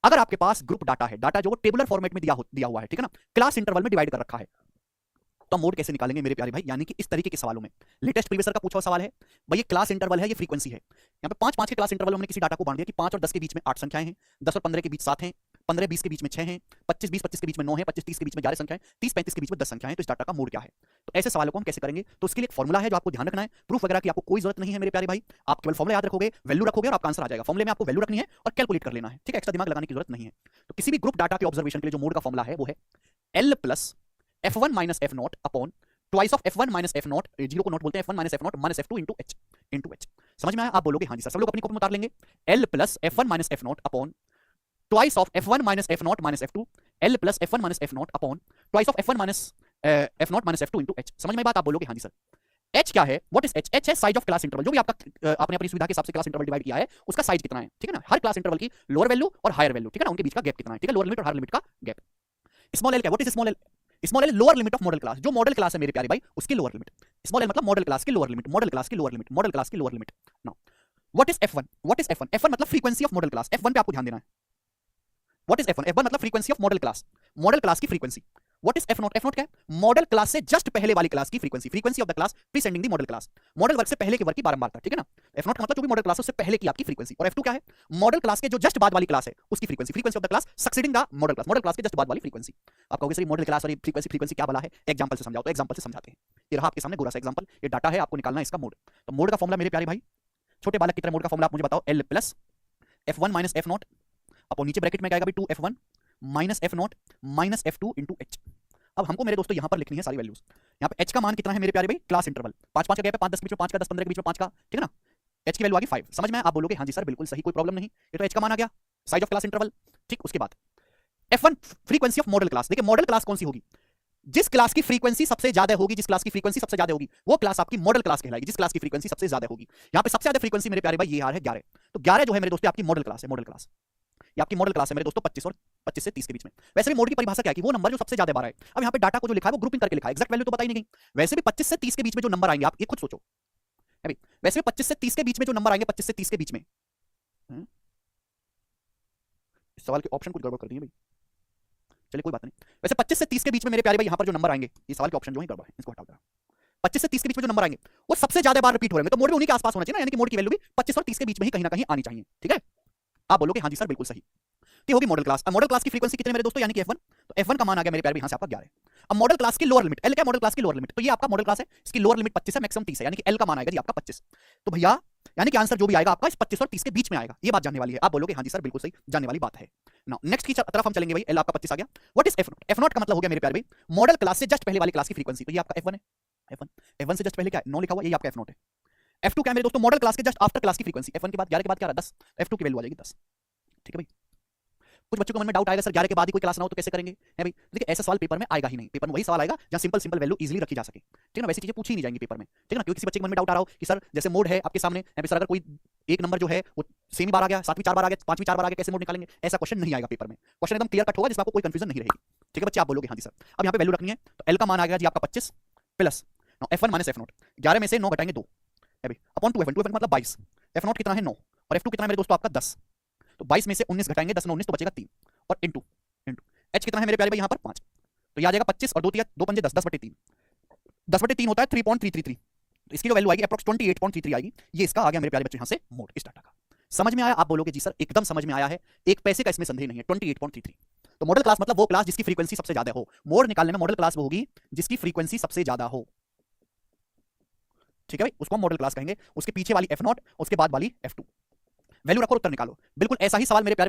अगर आपके पास group data है, डाटा जो वो टेबुलर फॉर्मेट में दिया हुआ है, ठीक है ना, क्लास इंटरवल में डिवाइड कर रखा है, तो हम मोड कैसे निकालेंगे मेरे प्यारे भाई? यानी कि इस तरीके के सवालों में लेटेस्ट प्रीवियस का पूछा हुआ सवाल है भाई, ये क्लास इंटरवल है, ये फ्रीक्वेंसी है। यहाँ पे 5-5 के क्लास इंटरवल हमने किसी डाटा को बांट दिया कि 5 और 10 के बीच में 8 संख्याएं हैं, 10 और 15 के बीच 7 हैं, 15-20 के बीच में 6 हैं, 25-20-25 के बीच में 9 है, 25-30 के बीच में 11 संख्याएं, 30-35 के बीच में 10 संख्याएं, तो इस डाटा का मोड क्या है? तो ऐसे सवालों को हम कैसे करेंगे? तो उसके लिए एक फॉर्मुला है जो आपको ध्यान रखना है। प्रूफ वगैरह की आपको कोई जरूरत नहीं है मेरे प्यारे भाई, आप केवल फॉर्मुला याद रखोगे, वैल्यू रखोगे और आपका आंसर आ जाएगा। फॉर्मुले में आपको वैल्यू रखनी है और कैलकुलेट कर लेना है, ठीक है, एक्स्ट्रा दिमाग लगाने की जरूरत नहीं है। तो किसी भी ग्रुप डाटा के ऑब्जर्वेशन के लिए जो मोड का फॉर्मुला है वो है L plus F1 minus F not upon twice of F1 minus F not, zero को नॉट बोलते हैं, F1 minus F not minus F2 into H। समझ में आया? आप बोलोगे हाँ जी सर। सब लोग अपनी कॉपी में उतार लेंगे। L plus F1 minus F not upon twice of F1 minus F not minus F2, L plus F1 minus F not upon twice of F1 minus F not minus F2 into H। समझ में बात? आप बोलोगे हाँ जी sir. H क्या है? What is H? H है size of class interval, जो भी आपका आपने अपनी सुविधा के हिसाब से क्लास इंटरवल डिवाइड किया है, उसका साइज कितना है, ठीक है ना, हर क्लास इंटरवल की लोअर वैल्यू और हायर वैल्यू, ठीक है ना, उनके बीच का गैप कितना है, ठीक है, लोअर लिमिट और हायर लिमिट का गैप। स्मॉल एल क्या? What is small L? Small L lower limit of model class, जो मॉडल क्लास है मेरे प्यारे भाई उसकी लोअर लिमिट। स्मॉल एल मतलब मॉडल क्लास की लोअर लिमिट, मॉडल क्लास की लोअर लिमिट, मॉडल क्लास की lower limit. Now what is F1? What is F1? F1 मतलब frequency of model class. F1 पे आपको ध्यान देना है। What is F1? F1 मतलब फ्रीक्वेंसी ऑफ मॉडल क्लास की frequency. What is F not? F not क्या है? मॉडल क्लास से जस्ट पहले वाली क्लास की frequency, frequency of the class preceding the model class, model वर्ग से पहले के वर्ग की बारंबारता, ठीक है ना। F नॉट मतलब जो भी मॉडल क्लास है उससे पहले की आपकी फ्रीक्वेंसी। और F2 क्या है? मॉडल क्लास के जो जस्ट बाद वाली क्लास है उसकी frequency, frequency of the class succeeding the model class के जस्ट बाद वाली फ्रीक्वेंसी। आप कहोगे सर मॉडल क्लास और फ्रीक्वेंसी क्या बोला है? एग्जांपल से समझाओ। तो एग्जांपल से समझाते हैं। ये रहा आपके सामने गोरा सा एग्जांपल, ये डाटा है, आपको निकालना है इसका मोड। तो मोड का फॉर्मुला मेरे प्यारे भाई, छोटे बालक की तरह मोड का फॉर्मुला आप मुझे बताओ। L plus F1 minus F not upon नीचे ब्रैकेट में आएगा 2F1 minus F not minus F2 into H। अब हमको मेरे दोस्तों यहां पर लिखनी है सारी वैल्यूज। यहां पे H का मान कितना है मेरे प्यारे भाई? क्लास इंटरवल 5-5 का गैप है, 5-10 के बीच में 5 का, 10-15 के बीच में 5 का, ठीक है ना। H की वैल्यू आ गई 5। समझ में? आप बोलोगे हाँ जी सर बिल्कुल सही, कोई प्रॉब्लम नहीं, ये तो H का मान आ गया, साइज ऑफ क्लास इंटरवल, ठीक। उसके बाद F1 frequency of model class. देखिए मॉडल क्लास कौन सी होगी? जिस क्लास की फ्रीक्वेंसी सबसे ज्यादा होगी, जिस क्लास की फ्रीक्वेंसी सबसे ज्यादा होगी वो क्लास आपकी मॉडल क्लास कहलाएगी, जिस क्लास की फ्रीक्वेंसी सबसे ज्यादा होगी। यहां पे सबसे ज्यादा फ्रीक्वेंसी मेरे प्यारे भाई ये आ है 11। तो 11 जो है मेरे दोस्तों आपकी मॉडल क्लास है, मॉडल क्लास। ये आपकी मॉडल क्लास है मेरे दोस्तों 25 और 25 से 30 के बीच में। वैसे भी मोड की परिभाषा क्या है कि वो नंबर जो सबसे ज्यादा बार है। अब यहाँ पे डाटा को जो लिखा है वो ग्रुपिंग करके लिखा है, एक्जैक्ट वैल्यू तो बताई नहीं गई। वैसे भी 25 से 30 के बीच में जो नंबर आएंगे, आप ये खुद सोचो है भाई, वैसे भी 25 से 30 के बीच में जो नंबर आएंगे, 25 से 30 के बीच में, इस सवाल के ऑप्शन कुछ गड़बड़ कर दिए भाई, चलिए कोई बात नहीं। वैसे 25 से 30 के बीच में मेरे प्यारे भाई यहाँ पर जो नंबर आएंगे, ये सवाल के ऑप्शन जो है गड़बड़ है, इसको हटा दो। 25 से 30 के बीच में जो नंबर आएंगे वो सबसे ज्यादा बार रिपीट हो रहे हैं, तो मोड में उन्हीं के आसपास होना चाहिए ना, यानी कि मोड की वैल्यू भी 25 और 30 के बीच में ही कहीं ना कहीं आनी चाहिए, ठीक है। आप बोलोगे हाँ जी सर बिल्कुल सही। ये होगी मॉडल क्लास। अब मॉडल क्लास की फ्रीक्वेंसी कितने मेरे दोस्तों? यानी कि F1। तो F1 का मान आ गया मेरे प्यारे भाई यहाँ से आपका 11। अब मॉडल क्लास की लोअर लिमिट L क्या? मॉडल क्लास की लोअर लिमिट, तो ये आपका मॉडल क्लास है, इसकी लोअर लिमिट 25 है, मैक्सिमम 30 है, यानी कि L का मान आएगा जी आपका 25। तो भैया यानी कि आंसर जो भी आएगा आपका इस 25 और 30 के बीच में आएगा, ये बात जानने वाली है। आप बोलोगे हाँ जी सर बिल्कुल सही, जानने वाली बात है। नाउ नेक्स्ट की तरफ हम चलेंगे भाई। L आपका 25 आ गया। What is F not? F not का मतलब हो गया मेरे प्यारे भाई मॉडल क्लास से जस्ट पहले वाली क्लास की फ्रीक्वेंसी, तो ये आपका F1 है। F1 से जस्ट पहले क्या है? 9 लिखा हुआ, ये आपका F नॉट है। F2 क्या है मेरे दोस्तों? मॉडल क्लास के जस्ट आफ्टर क्लास की फ्रीक्वेंसी। F1 के बाद 11 के बाद क्या रहा? 10। F2 की वैल्यू आ जाएगी 10, ठीक है भाई। कुछ बच्चों को मन में डाउट आएगा सर 11 के बाद ही कोई क्लास ना हो तो कैसे करेंगे? है भाई देखिए ऐसा सवाल पेपर में आएगा ही नहीं। पेपर में वही सवाल आएगा जहां सिंपल वैल्यू इजीली रखी जा सके, ठीक है ना। वैसी चीजें पूछी नहीं जाएंगी पेपर में, ठीक है ना। क्योंकि किसी बच्चे के मन में डाउट आ रहा हो कि सर जैसे मोड है आपके सामने, सर अगर कोई एक नंबर जो है वो सेमी बार आ गया, 7वीं 4 बार आ गया, 5वीं 4 बार आ गया, कैसे मोड निकालेंगे? ऐसा क्वेश्चन नहीं आएगा पेपर में। क्वेश्चन एकदम क्लियर कट होगा जिसमें आपको कोई कंफ्यूजन नहीं रहेगी, ठीक है बच्चे। आप बोलोगे हाँ जी सर। अब यहाँ पे वैल्यू रखनी है, तो L का मान आ गया जी आपका 25 plus F1 minus F not, 11 में से 9 घटाएंगे 2 है भाई, अपॉन 2F1। 2F मतलब 22, F नॉट कितना है 9 और F2 कितना है मेरे दोस्तों आपका 10। तो 22 में से 19 घटाएंगे, 10 19 तो बचेगा 3 और इंटू H कितना है मेरे प्यारे भाई यहाँ पर 5। तो ये आ जाएगा 25 और 2 पंजे 10, 10/3, 10/3 होता है 3.333। तो इसकी जो वैल्यू आएगी अप्रॉक्स 28.33 आएगी। ये इसका आ गया मेरे प्यारे बच्चों यहाँ से मोड इस डाटा का। समझ में आया? आप बोलोगे जी सर एकदम समझ में आया है, एक पैसे का इसमें संदेह नहीं है। 28.33 तो मॉडल क्लास मतलब वो क्लास जिसकी फ्रीक्वेंसी सबसे ज्यादा हो। मोड निकालने में मॉडल क्लास वो होगी जिसकी फ्रीक्वेंसी सबसे ज्यादा हो, ठीक है भाई, उसको हम मॉडल क्लास कहेंगे। उसके पीछे वाली F नॉट, उसके बाद वाली F2। वैल्यू रखो, उत्तर निकालो। बिल्कुल ऐसा ही सवाल मेरे प्यारे